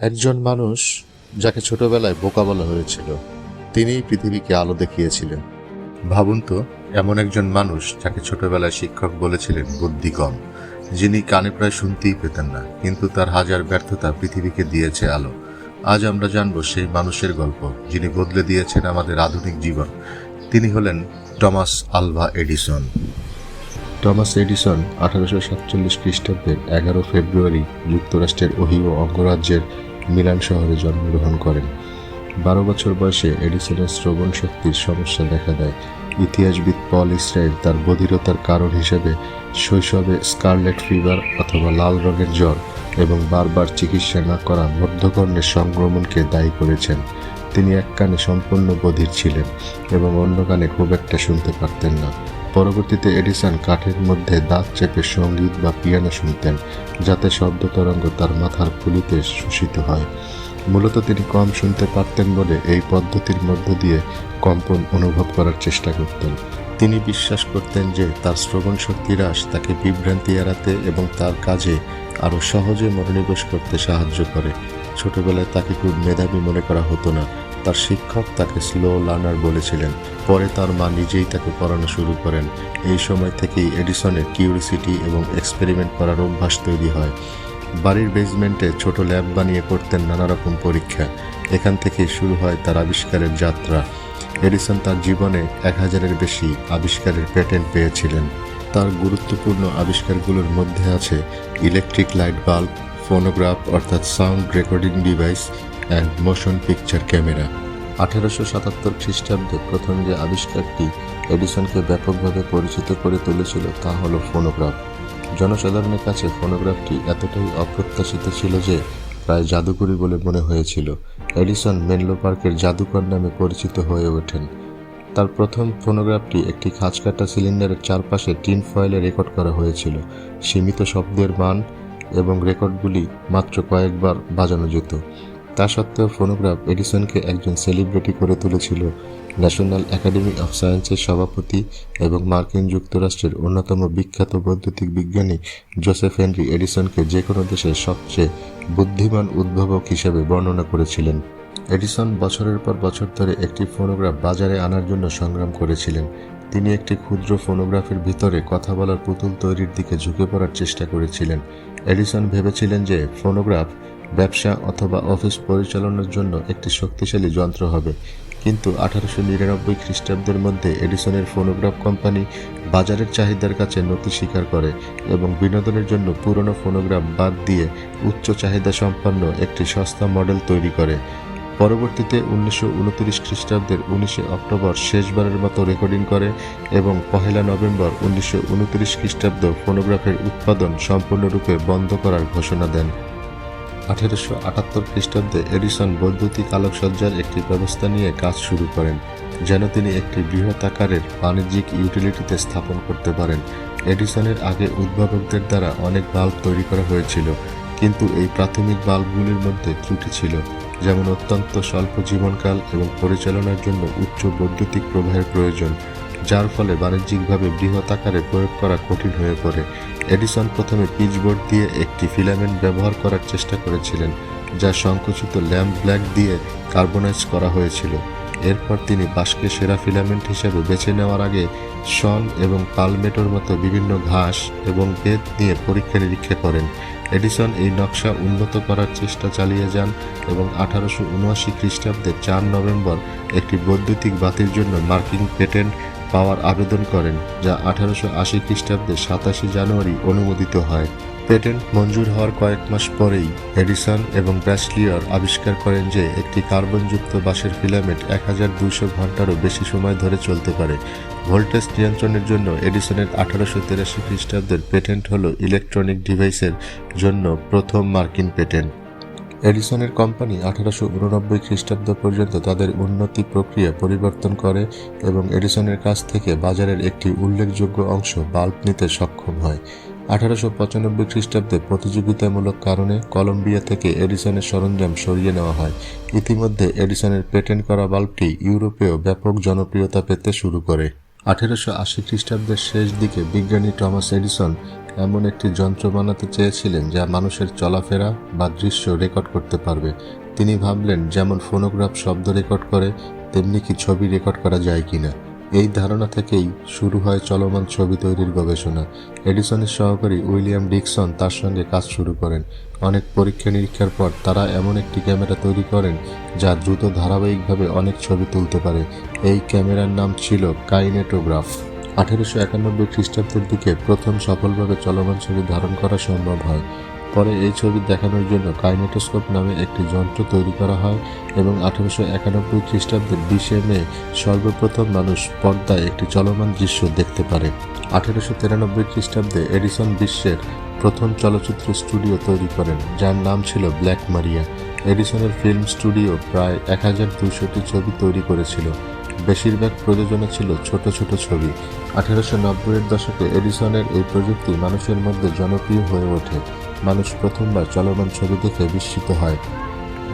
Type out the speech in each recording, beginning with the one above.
একজন মানুষ যাকে ছোটবেলায় বোকা বলা হয়েছিল, তিনিই পৃথিবীকে আলো দেখিয়েছিলেন। ভাবুন তো, এমন একজন মানুষ যাকে ছোটবেলায় শিক্ষক বলেছিলেন বুদ্ধি কম, যিনি কানে প্রায় শুনতেই পেতেন না, কিন্তু তার হাজার ব্যর্থতা পৃথিবীকে দিয়েছে আলো। আজ আমরা জানব সেই মানুষের গল্প, যিনি বদলে দিয়েছেন আমাদের আধুনিক জীবন। তিনি হলেন Thomas Alva Edison. Thomas Edison 1847 খ্রিস্টাব্দের 11 ফেব্রুয়ারি যুক্তরাষ্ট্রের ওহিও অঙ্গরাজ্যের মিলান শহরে জন্মগ্রহণ করেন। 12 বছর বয়সে এডিসনের শ্রবণ শক্তির সমস্যা দেখা দেয়। ইতিহাসবিদ পল ইসরায়েল তার বধিরতার কারণ হিসেবে শৈশবে স্কারলেট ফিভার অথবা লাল রঙের জ্বর এবং বারবার চিকিৎসা না করা মধ্যকর্ণের সংক্রমণকে দায়ী করেছেন। তিনি এক কানে সম্পূর্ণ বধির ছিলেন এবং অন্য কানে খুব একটা শুনতে পারতেন না। পরবর্তীতে এডিসন কাঠের মধ্যে দাঁত চেপে সঙ্গীত বা পিয়ানো শুনতেন, যাতে শব্দ তরঙ্গ তার মাথার খুলিতে শোষিত হয়। মূলত তিনি কম শুনতে পারতেন বলে এই পদ্ধতির মধ্য দিয়ে কম্পন অনুভব করার চেষ্টা করতেন। তিনি বিশ্বাস করতেন যে তার শ্রবণ শক্তি হ্রাস তাকে বিভ্রান্তি এড়াতে এবং তার কাজে আরও সহজে মনোনিবেশ করতে সাহায্য করে। ছোটবেলায় তাকে খুব মেধাবী মনে করা হতো না। তার শিক্ষক তাকে স্লো লার্নার বলেছিলেন। পরে তার মা নিজেই তাকে পড়ানো শুরু করেন। এই সময় থেকেই এডিসনের কিউরিসিটি এবং এক্সপেরিমেন্ট করার অভ্যাস তৈরি হয়। বাড়ির বেসমেন্টে ছোট ল্যাব বানিয়ে করতেন নানা রকম পরীক্ষা। এখান থেকেই শুরু হয় তার আবিষ্কারের যাত্রা। এডিসন তার জীবনে 1000-এর বেশি আবিষ্কারের প্যাটেন্ট পেয়েছিলেন। তার গুরুত্বপূর্ণ আবিষ্কারগুলোর মধ্যে আছে ইলেকট্রিক লাইট বাল্ব, ফোনোগ্রাফ অর্থাৎ sound recording device and motion picture camera. 1877 খ্রিস্টাব্দে প্রথম যে আবিষ্কারটি এডিসনকে ব্যাপকভাবে পরিচিত করে তুলেছিল তা হলো ফোনোগ্রাফ। জনসাধারণের কাছে ফোনোগ্রাফটি এতটাই অপ্রত্যাশিত ছিল যে প্রায় জাদুকরী বলে মনে হয়েছিল। এডিসন মেনলো পার্কের জাদুকর নামে পরিচিত হয়ে ওঠেন। তার প্রথম ফোনোগ্রাফটি একটি খাঁজকাটা সিলিন্ডারের চারপাশে টিন ফয়েলে রেকর্ড করা হয়েছিল। সীমিত শব্দের মান এবং রেকর্ডগুলি মাত্র কয়েকবার বাজানো যেত। তা সত্ত্বেও ফোনোগ্রাফ এডিসনকে একজন সেলিব্রিটি করে তুলেছিল। ন্যাশনাল একাডেমি অফ সায়েন্সের সভাপতি এবং মার্কিন যুক্তরাষ্ট্রের অন্যতম বিখ্যাত বৈদ্যুতিক বিজ্ঞানী জোসেফ হেনরি এডিসনকে যে কোনো দেশের সবচেয়ে বুদ্ধিমান উদ্ভাবক হিসেবে বর্ণনা করেছিলেন। এডিসন বছরের পর বছর ধরে একটি ফোনোগ্রাফ বাজারে আনার জন্য সংগ্রাম করেছিলেন। তিনি একটি ক্ষুদ্র ফোনোগ্রাফের ভিতরে কথা বলার পুতুল তৈরির দিকে ঝুঁকে পড়ার চেষ্টা করেছিলেন। এডিসন ভেবেছিলেন যে ফোনোগ্রাফ ব্যবসা অথবা অফিস পরিচালনার জন্য একটি শক্তিশালী যন্ত্র হবে, কিন্তু 1899 খ্রিস্টাব্দের মধ্যে এডিসনের ফোনোগ্রাফ কোম্পানি বাজারের চাহিদার কাছে নতি স্বীকার করে এবং বিনোদনের জন্য পুরনো ফোনোগ্রাফ বাদ দিয়ে উচ্চ চাহিদা সম্পন্ন একটি সস্তা মডেল তৈরি করে। পরবর্তীতে 1929 খ্রিস্টাব্দের 19 অক্টোবর শেষবারের মতো রেকর্ডিং করে এবং 1 নভেম্বর 1929 খ্রিস্টাব্দ ফোনোগ্রাফের উৎপাদন সম্পূর্ণরূপে বন্ধ করার ঘোষণা দেন। 1878 খ্রিস্টাব্দে এডিসন বৈদ্যুতিক আলোকসজ্জার একটি ব্যবস্থা নিয়ে কাজ শুরু করেন, যেন তিনি একটি বৃহৎ আকারের বাণিজ্যিক ইউটিলিটিতে স্থাপন করতে পারেন। এডিসনের আগে উদ্ভাবকদের দ্বারা অনেক বাল্ব তৈরি করা হয়েছিল, কিন্তু এই প্রাথমিক বাল্বগুলির মধ্যে ত্রুটি ছিল, যেমন অত্যন্ত স্বল্প জীবনকাল এবং পরিচালনার জন্য উচ্চ বৈদ্যুতিক প্রবাহের প্রয়োজন, যার ফলে বাণিজ্যিকভাবে বৃহৎ আকারে প্রয়োগ করা কঠিন হয়ে পড়ে। এডিসন প্রথমে পিচবোর্ড দিয়ে একটি ফিলামেন্ট ব্যবহার করার চেষ্টা করেছিলেন, যা সংকুচিত ল্যাম্প ব্ল্যাক দিয়ে কার্বনাইজ করা হয়েছিল। এরপর তিনি বাঁশকে সেরা ফিলামেন্ট হিসেবে বেছে নেওয়ার আগে শন এবং পালমেটোর মতো বিভিন্ন ঘাস এবং বেত নিয়ে পরীক্ষা নিরীক্ষা করেন। এডিসন এই নকশা উন্নত করার চেষ্টা চালিয়ে যান এবং 1879 খ্রিস্টাব্দে 4 নভেম্বর একটি বৈদ্যুতিক বাতির জন্য মার্কিন পেটেন্ট পাওয়ার আবেদন করেন, যা 1880 খ্রিস্টাব্দে 27 জানুয়ারি অনুমোদিত হয়। পেটেন্ট মঞ্জুর হওয়ার কয়েক মাস পরেই এডিসন এবং ব্র্যাসলিয়ার আবিষ্কার করেন যে একটি কার্বনযুক্ত বাঁশের ফিলামেন্ট 1200 ঘন্টারও বেশি সময় ধরে চলতে পারে। ভোল্টেজ নিয়ন্ত্রণের জন্য এডিসনের 1883 খ্রিস্টাব্দের পেটেন্ট হল ইলেকট্রনিক ডিভাইসের জন্য প্রথম মার্কিন পেটেন্ট। এডিসনের কোম্পানি 1889 খ্রিস্টাব্দ পর্যন্ত তাদের উন্নতি প্রক্রিয়া পরিবর্তন করে এবং এডিসনের কাছ থেকে বাজারের একটি উল্লেখযোগ্য অংশ বাল্ব নিতে সক্ষম হয়। 1895 খ্রিস্টাব্দে প্রতিযোগিতামূলক কারণে কলম্বিয়া থেকে এডিসনের সরঞ্জাম সরিয়ে নেওয়া হয়। ইতিমধ্যে এডিসনের পেটেন্ট করা বাল্বটি ইউরোপেও ব্যাপক জনপ্রিয়তা পেতে শুরু করে। 1880 খ্রিস্টাব্দের শেষ দিকে বিজ্ঞানী টমাস এডিসন এমন একটি যন্ত্র বানাতে চেয়েছিলেন যা মানুষের চলাফেরা বা দৃশ্য রেকর্ড করতে পারবে। তিনি ভাবলেন, যেমন ফোনোগ্রাফ শব্দ রেকর্ড করে, তেমনি কি ছবি রেকর্ড করা যায় কিনা। এই ধারণা থেকেই শুরু হয় চলমান ছবি তৈরির গবেষণা। এডিসনের সহকারী উইলিয়াম ডিকসন তার সঙ্গে কাজ শুরু করেন। অনেক পরীক্ষা নিরীক্ষার পর তারা এমন একটি ক্যামেরা তৈরি করেন যা দ্রুত ধারাবাহিকভাবে অনেক ছবি তুলতে পারে। এই ক্যামেরার নাম ছিল কাইনেটোগ্রাফ। 1891 খ্রিস্টাব্দের দিকে প্রথম সফলভাবে চলমান ছবি ধারণ করা সম্ভব হয়। পরে এই ছবি দেখানোর জন্য কাইনেটোস্কোপ নামে একটি যন্ত্র তৈরি করা হয় এবং 1891 খ্রিস্টাব্দের 20 মে সর্বপ্রথম মানুষ পর্দায় একটি চলমান দৃশ্য দেখতে পারে। 1893 খ্রিস্টাব্দে এডিসন বিশ্বের প্রথম চলচ্চিত্র স্টুডিও তৈরি করেন, যার নাম ছিল ব্ল্যাক মারিয়া। এডিসনের ফিল্ম স্টুডিও প্রায় 1200টি ছবি তৈরি করেছিল। বেশিরভাগ প্রযোজনা ছিল ছোট ছোট ছবি। 1890-এর দশকে এডিসনের এই প্রযুক্তি মানুষের মধ্যে জনপ্রিয় হয়ে ওঠে। মানুষ প্রথমবার চলমান ছবি দেখে বিস্মিত হয়।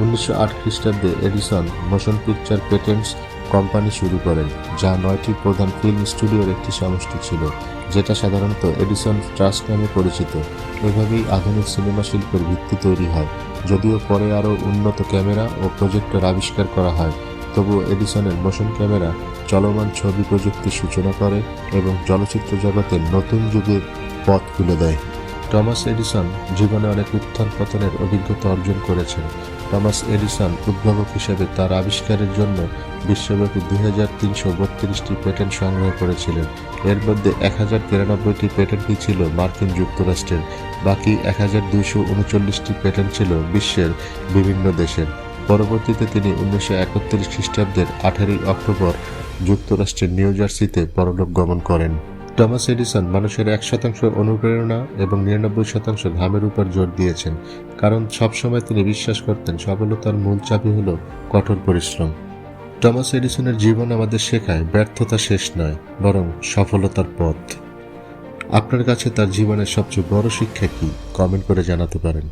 1908 খ্রিস্টাব্দে Edison motion picture patents company শুরু করেন, যা 9টি প্রধান ফিল্ম স্টুডিওর একটি সমষ্টি ছিল, যেটা সাধারণত এডিসন ট্রাস্ট নামে পরিচিত। এভাবেই আধুনিক সিনেমা শিল্পের ভিত্তি তৈরি হয়। যদিও পরে আরও উন্নত ক্যামেরা ও প্রজেক্টর আবিষ্কার করা হয়, তবুও এডিসনের মোশন ক্যামেরা চলমান ছবি প্রযুক্তির সূচনা করে এবং চলচ্চিত্র জগতের নতুন যুগের পথ খুলে দেয়। টমাস এডিসন জীবনে অনেক উত্থান পতনের অভিজ্ঞতা অর্জন করেছেন। টমাস এডিসন উদ্ভাবক হিসেবে তার আবিষ্কারের জন্য বিশ্বব্যাপী 2332টি পেটেন্ট সংগ্রহ করেছিলেন। এর মধ্যে 1093টি পেটেন্টই ছিল মার্কিন যুক্তরাষ্ট্রের, বাকি 1239টি পেটেন্ট ছিল বিশ্বের বিভিন্ন দেশের। পরবর্তীতে তিনি 1931 খ্রিস্টাব্দের 18 অক্টোবর যুক্তরাষ্ট্রের নিউ জার্সিতে পরলোক গমন করেন। টমাস এডিসন মানুষের 1% অনুপ্রেরণা এবং 99% ঘামের উপর জোর দিয়েছেন, কারণ সবসময় তিনি বিশ্বাস করতেন সফলতার মূল চাবি হল কঠোর পরিশ্রম। টমাস এডিসনের জীবন আমাদের শেখায় ব্যর্থতা শেষ নয়, বরং সফলতার পথ। আপনার কাছে তার জীবনের সবচেয়ে বড় শিক্ষা কি? কমেন্ট করে জানাতে পারেন।